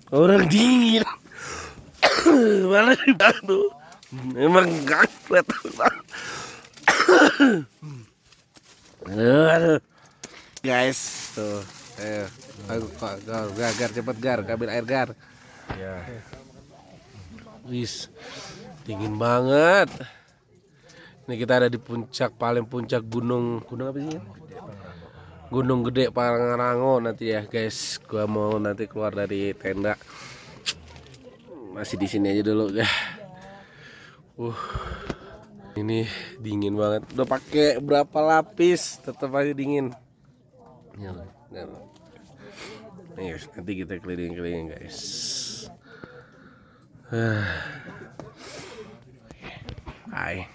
Orang dingin. Mana di tuh? Emang kampret. Aduh. Guys, tuh. Ayo. Gar cepet gar, ambil air gar. Ya. Wis. Dingin banget. Ini kita ada di puncak, paling puncak gunung apa sih? Gunung Gede Pangrango nanti ya, guys. Gua mau nanti keluar dari tenda. Masih di sini aja dulu, ya. Ini dingin banget. Udah pakai berapa lapis, tetap aja dingin. Ya, nih, guys, nanti kita keliling-keliling, guys. Hai.